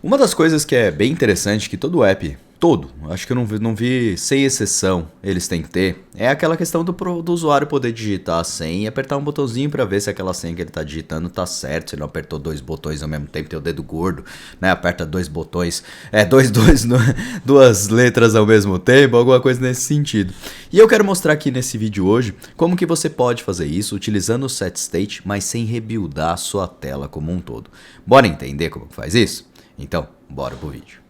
Uma das coisas que é bem interessante que todo app, acho que eu não vi sem exceção, eles têm que ter, é aquela questão do usuário poder digitar a senha e apertar um botãozinho para ver se aquela senha que ele está digitando tá certo, se ele não apertou dois botões ao mesmo tempo, tem o dedo gordo, né? Aperta dois botões, duas letras ao mesmo tempo, alguma coisa nesse sentido. E eu quero mostrar aqui nesse vídeo hoje como que você pode fazer isso utilizando o setState, mas sem rebuildar a sua tela como um todo. Bora entender como que faz isso? Então, bora pro vídeo.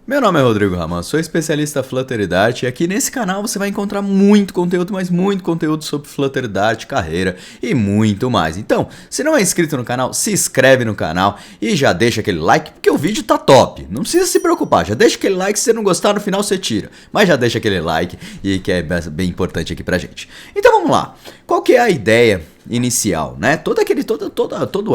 Meu nome é Rodrigo Raman, sou especialista Flutter e Dart e aqui nesse canal você vai encontrar muito conteúdo, mas muito conteúdo sobre Flutter, Dart, carreira e muito mais. Então, se não é inscrito no canal, se inscreve no canal e já deixa aquele like, porque o vídeo tá top. Não precisa se preocupar, já deixa aquele like, se você não gostar no final você tira. Mas já deixa aquele like e que é bem importante aqui pra gente. Então vamos lá, qual que é a ideia inicial, né? Todo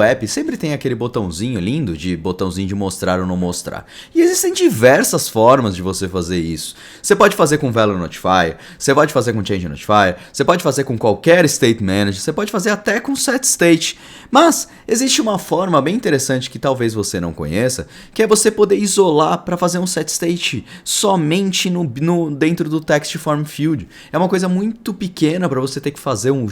app sempre tem aquele botãozinho lindo de botãozinho de mostrar ou não mostrar. E existem diversas formas de você fazer isso. Você pode fazer com Value Notifier, você pode fazer com Change Notifier, você pode fazer com qualquer State Manager, você pode fazer até com SetState. Mas existe uma forma bem interessante que talvez você não conheça, que é você poder isolar para fazer um SetState somente dentro do Text Form Field. É uma coisa muito pequena para você ter que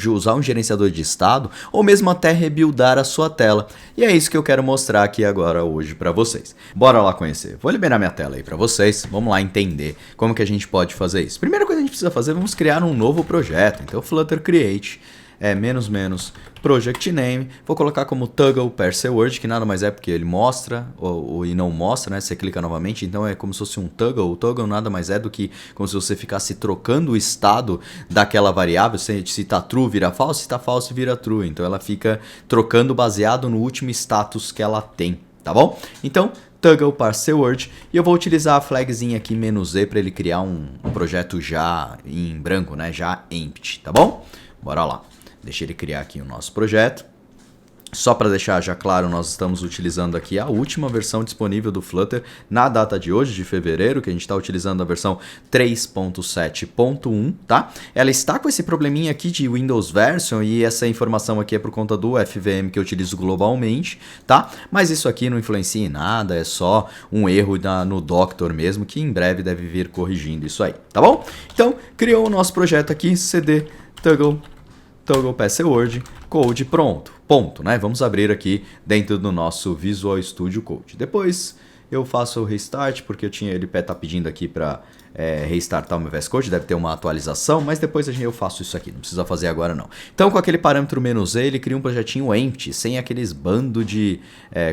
usar um gerenciador de estado ou mesmo até rebuildar a sua tela. E é isso que eu quero mostrar aqui agora hoje para vocês. Bora lá conhecer. Vou liberar minha tela aí para vocês. Vamos lá entender como que a gente pode fazer isso. Primeira coisa que a gente precisa fazer, vamos criar um novo projeto. Então Flutter Create project name, vou colocar como toggle parser word, que nada mais é porque ele mostra e não mostra, né? Você clica novamente, então é como se fosse um toggle. O toggle nada mais é do que como se você ficasse trocando o estado daquela variável. Se tá true vira false, se tá false vira true. Então ela fica trocando baseado no último status que ela tem, tá bom? Então toggle parser word, e eu vou utilizar a flagzinha aqui "-z" para ele criar um projeto já em branco, né? Já empty, tá bom? Bora lá. Deixa ele criar aqui o nosso projeto. Só para deixar já claro, nós estamos utilizando aqui a última versão disponível do Flutter na data de hoje, de fevereiro, que a gente está utilizando a versão 3.7.1, tá? Ela está com esse probleminha aqui de Windows Version e essa informação aqui é por conta do FVM que eu utilizo globalmente, tá? Mas isso aqui não influencia em nada, é só um erro no Doctor mesmo, que em breve deve vir corrigindo isso aí, tá bom? Então, criou o nosso projeto aqui, cd toggle parser word, code pronto, ponto, né? Vamos abrir aqui dentro do nosso Visual Studio Code. Depois eu faço o restart, porque ele tá pedindo aqui para restartar o meu VS Code, deve ter uma atualização, mas depois eu faço isso aqui, não precisa fazer agora não. Então com aquele parâmetro "-z", ele cria um projetinho empty, sem aqueles bando de,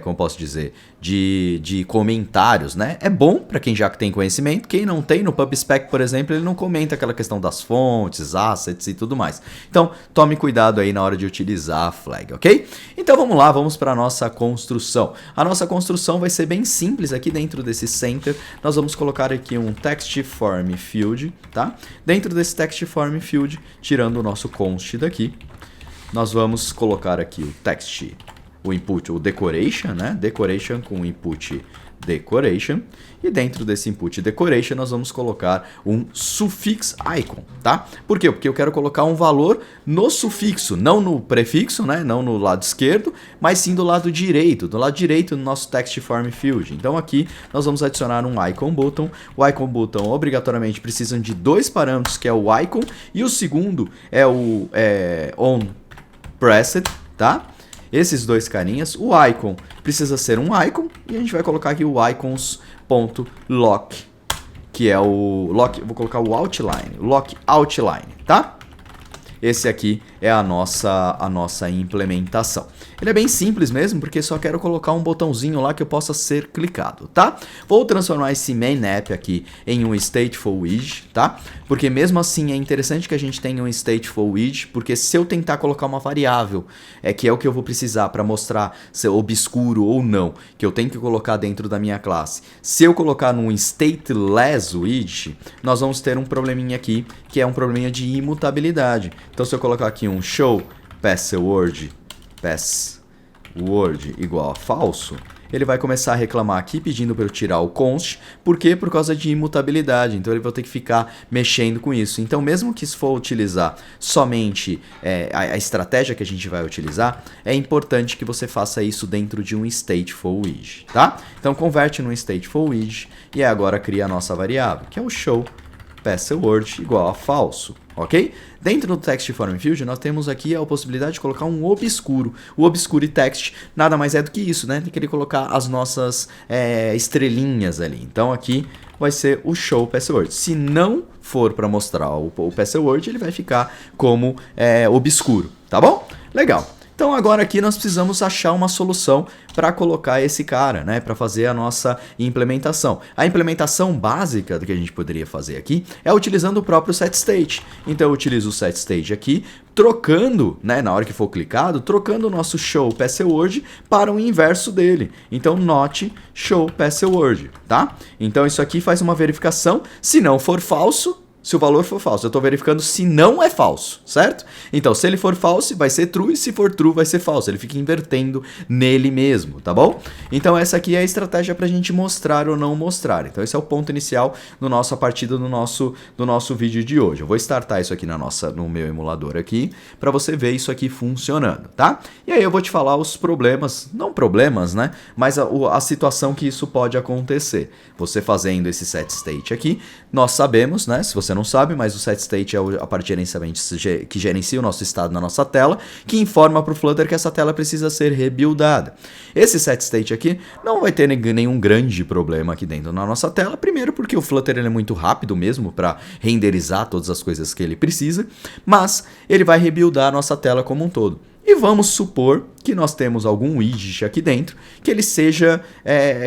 como posso dizer, de comentários, né? É bom para quem já tem conhecimento, quem não tem, no PubSpec, por exemplo, ele não comenta aquela questão das fontes, assets e tudo mais. Então tome cuidado aí na hora de utilizar a flag, ok? Então vamos lá, vamos para a nossa construção. A nossa construção vai ser bem simples aqui dentro desse center, nós vamos colocar aqui um text form field, tá? Dentro desse text form field, tirando o nosso const daqui, nós vamos colocar aqui o text, o input, o decoration, né? Decoration com input decoration, e dentro desse input decoration nós vamos colocar um suffix icon, tá? Por quê? Porque eu quero colocar um valor no sufixo, não no prefixo, né? Não no lado esquerdo, mas sim do lado direito do nosso text form field. Então aqui nós vamos adicionar um icon button. O icon button obrigatoriamente precisa de dois parâmetros, que é o icon e o segundo é o on pressed, tá? Esses dois carinhas, o icon precisa ser um icon e a gente vai colocar aqui o icons.lock, que é o lock, vou colocar o outline, lock outline, tá? Esse aqui é a nossa implementação. Ele é bem simples mesmo, porque só quero colocar um botãozinho lá que eu possa ser clicado, tá? Vou transformar esse main app aqui em um stateful widget, tá? Porque mesmo assim é interessante que a gente tenha um stateful widget, porque se eu tentar colocar uma variável, que é o que eu vou precisar para mostrar se é obscuro ou não, que eu tenho que colocar dentro da minha classe. Se eu colocar num stateless widget, nós vamos ter um probleminha aqui, que é um probleminha de imutabilidade. Então se eu colocar aqui um show password igual a falso, ele vai começar a reclamar aqui pedindo para eu tirar o const. Por quê? Por causa de imutabilidade. Então ele vai ter que ficar mexendo com isso. Então mesmo que se for utilizar somente a estratégia que a gente vai utilizar, é importante que você faça isso dentro de um stateful widget, tá? Então converte num stateful widget e agora cria a nossa variável, que é o show password igual a falso, ok? Dentro do Text Form Field, nós temos aqui a possibilidade de colocar um obscuro. O obscure text nada mais é do que isso, né? Tem que ele colocar as nossas estrelinhas ali. Então aqui vai ser o show password. Se não for para mostrar o password, ele vai ficar como obscuro, tá bom? Legal. Então agora aqui nós precisamos achar uma solução para colocar esse cara, né, para fazer a nossa implementação. A implementação básica do que a gente poderia fazer aqui é utilizando o próprio setState. Então eu utilizo o setState aqui, trocando, né, na hora que for clicado, trocando o nosso show password para o inverso dele. Então not show password, tá? Então isso aqui faz uma verificação, se não for falso, se o valor for falso, eu estou verificando se não é falso, certo? Então, se ele for falso, vai ser true, e se for true, vai ser falso. Ele fica invertendo nele mesmo, tá bom? Então, essa aqui é a estratégia para a gente mostrar ou não mostrar. Então, esse é o ponto inicial a partir do nosso vídeo de hoje. Eu vou startar isso aqui no meu emulador aqui, para você ver isso aqui funcionando, tá? E aí eu vou te falar os problemas, não problemas, né? Mas a situação que isso pode acontecer. Você fazendo esse setState aqui, nós sabemos, né? Se você não sabe, mas o setState é a parte de gerenciamento que gerencia o nosso estado na nossa tela, que informa para o Flutter que essa tela precisa ser rebuildada. Esse setState aqui não vai ter nenhum grande problema aqui dentro na nossa tela, primeiro porque o Flutter ele é muito rápido mesmo para renderizar todas as coisas que ele precisa, mas ele vai rebuildar a nossa tela como um todo. E vamos supor que nós temos algum widget aqui dentro que ele seja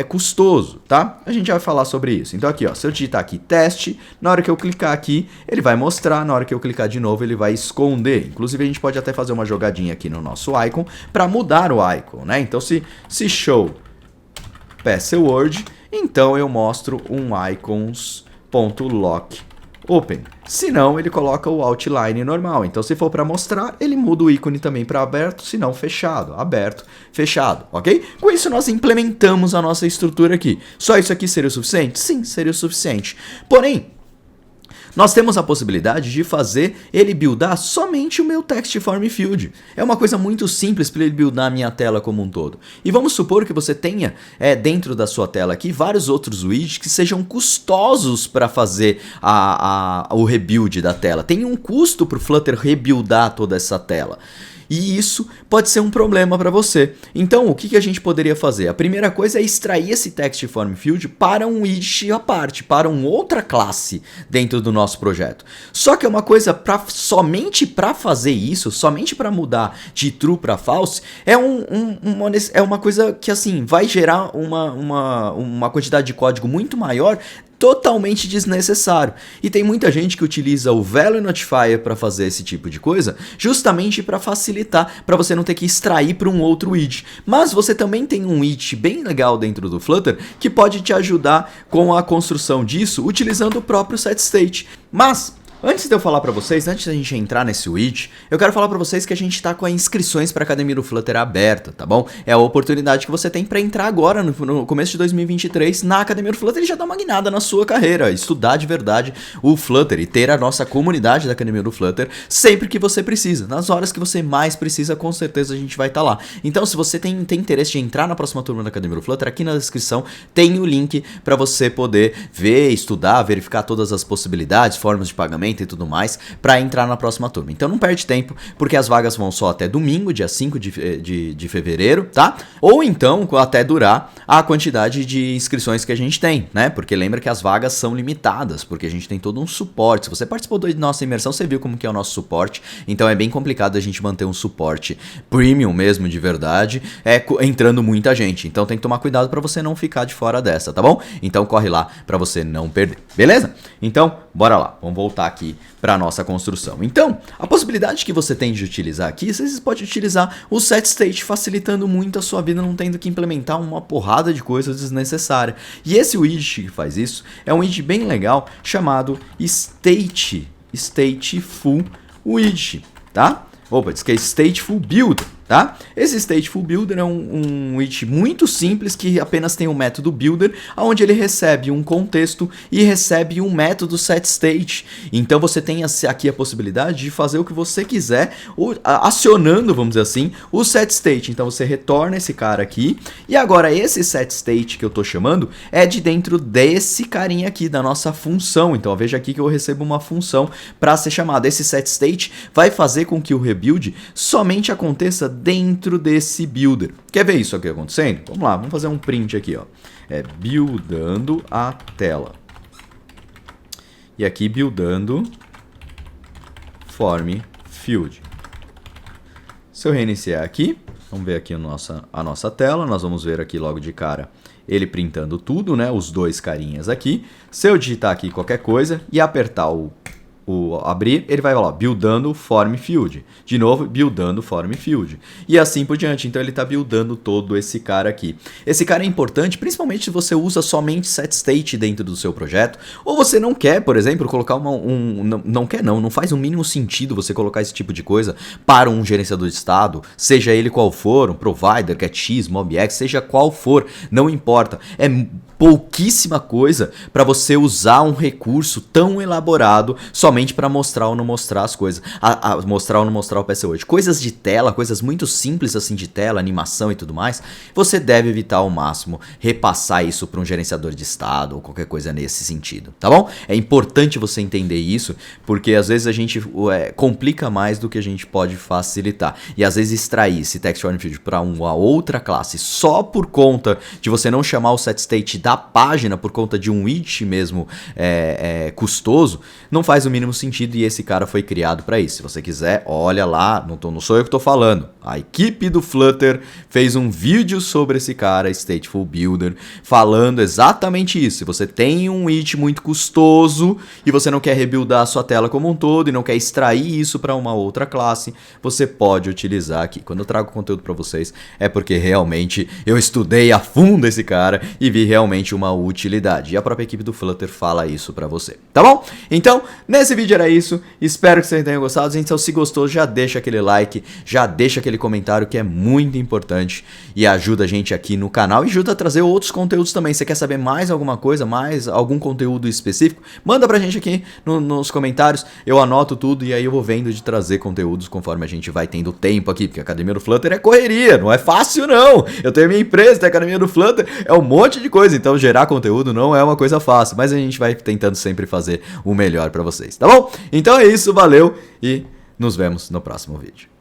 custoso, tá? A gente vai falar sobre isso. Então aqui, ó, se eu digitar aqui teste, na hora que eu clicar aqui, ele vai mostrar, na hora que eu clicar de novo, ele vai esconder. Inclusive a gente pode até fazer uma jogadinha aqui no nosso icon para mudar o icon, né? Então se show password, então eu mostro um icons.lock open. Se não, ele coloca o outline normal. Então, se for para mostrar, ele muda o ícone também para aberto, se não fechado. Aberto, fechado, ok? Com isso, nós implementamos a nossa estrutura aqui. Só isso aqui seria o suficiente? Sim, seria o suficiente. Porém, nós temos a possibilidade de fazer ele buildar somente o meu Text Form Field. É uma coisa muito simples para ele buildar a minha tela como um todo. E vamos supor que você tenha dentro da sua tela aqui vários outros widgets que sejam custosos para fazer o rebuild da tela. Tem um custo para o Flutter rebuildar toda essa tela. E isso pode ser um problema para você. Então, o que a gente poderia fazer? A primeira coisa é extrair esse Text Form Field para um widget à parte, para uma outra classe dentro do nosso projeto. Só que é uma coisa somente para fazer isso, somente para mudar de true para false, é uma coisa que assim vai gerar uma quantidade de código muito maior, totalmente desnecessário. E tem muita gente que utiliza o Value Notifier para fazer esse tipo de coisa, justamente para facilitar, para você não ter que extrair para um outro widget. Mas você também tem um widget bem legal dentro do Flutter que pode te ajudar com a construção disso, utilizando o próprio setState. Mas antes de eu falar para vocês, antes da gente entrar nesse widget, eu quero falar para vocês que a gente está com as inscrições para a Academia do Flutter aberta, tá bom? É a oportunidade que você tem para entrar agora, no começo de 2023, na Academia do Flutter e já dar uma guinada na sua carreira, estudar de verdade o Flutter e ter a nossa comunidade da Academia do Flutter sempre que você precisa. Nas horas que você mais precisa, com certeza a gente vai estar lá. Então, se você tem interesse de entrar na próxima turma da Academia do Flutter, aqui na descrição tem o link para você poder ver, estudar, verificar todas as possibilidades, formas de pagamento e tudo mais, para entrar na próxima turma. Então não perde tempo, porque as vagas vão só até domingo, dia 5 de fevereiro, tá? Ou então até durar a quantidade de inscrições que a gente tem, né? Porque lembra que as vagas são limitadas, porque a gente tem todo um suporte. Se você participou da nossa imersão, você viu como que é o nosso suporte, então é bem complicado a gente manter um suporte premium mesmo, de verdade, entrando muita gente. Então tem que tomar cuidado para você não ficar de fora dessa, tá bom? Então corre lá para você não perder, beleza? Então, bora lá, vamos voltar aqui para a nossa construção. Então, a possibilidade que você tem de utilizar aqui, você pode utilizar o setState, facilitando muito a sua vida, não tendo que implementar uma porrada de coisas desnecessárias. E esse widget que faz isso é um widget bem legal chamado Stateful Widget, tá? Opa, diz que é Stateful Build. Tá? Esse Stateful Builder é um widget muito simples que apenas tem um método builder, onde ele recebe um contexto e recebe um método setState. Então você tem aqui a possibilidade de fazer o que você quiser, acionando, vamos dizer assim, o setState. Então você retorna esse cara aqui, e agora esse setState que eu estou chamando é de dentro desse carinha aqui, da nossa função. Então veja aqui que eu recebo uma função para ser chamada. Esse setState vai fazer com que o rebuild somente aconteça dentro desse builder. Quer ver isso aqui acontecendo? Vamos lá, vamos fazer um print aqui, ó. É buildando a tela. E aqui buildando form field. Se eu reiniciar aqui, vamos ver aqui a nossa tela, nós vamos ver aqui logo de cara ele printando tudo, né? Os dois carinhas aqui. Se eu digitar aqui qualquer coisa e apertar o abrir, ele vai lá, buildando form field. De novo, buildando form field. E assim por diante. Então ele está buildando todo esse cara aqui. Esse cara é importante, principalmente se você usa somente setState dentro do seu projeto, ou você não quer, por exemplo, colocar não faz o mínimo sentido você colocar esse tipo de coisa para um gerenciador de estado, seja ele qual for, um provider, GetX, MobX, seja qual for, não importa. É pouquíssima coisa para você usar um recurso tão elaborado somente para mostrar ou não mostrar as coisas, mostrar ou não mostrar o PC8. Coisas de tela, coisas muito simples assim de tela, animação e tudo mais, você deve evitar ao máximo repassar isso para um gerenciador de estado ou qualquer coisa nesse sentido, tá bom? É importante você entender isso, porque às vezes a gente complica mais do que a gente pode facilitar. E às vezes extrair esse text-oriented para uma outra classe só por conta de você não chamar o setState da página, por conta de um widget mesmo custoso, não faz o mínimo sentido, e esse cara foi criado para isso. Se você quiser, olha lá, não sou eu que estou falando. A equipe do Flutter fez um vídeo sobre esse cara, Stateful Builder, falando exatamente isso. Se você tem um widget muito custoso e você não quer rebuildar a sua tela como um todo e não quer extrair isso para uma outra classe, você pode utilizar aqui. Quando eu trago conteúdo para vocês, é porque realmente eu estudei a fundo esse cara e vi realmente uma utilidade. E a própria equipe do Flutter fala isso para você, tá bom? Então, nesse vídeo era isso. Espero que vocês tenham gostado. Então, se gostou, já deixa aquele like, já deixa aquele comentário, que é muito importante e ajuda a gente aqui no canal e ajuda a trazer outros conteúdos também. Se quer saber mais alguma coisa, mais algum conteúdo específico, manda pra gente aqui nos comentários. Eu anoto tudo e aí eu vou vendo de trazer conteúdos conforme a gente vai tendo tempo aqui, porque a Academia do Flutter é correria, não é fácil não. Eu tenho a minha empresa, tem a Academia do Flutter, é um monte de coisa, então gerar conteúdo não é uma coisa fácil, mas a gente vai tentando sempre fazer o melhor pra vocês, tá bom? Então é isso, valeu e nos vemos no próximo vídeo.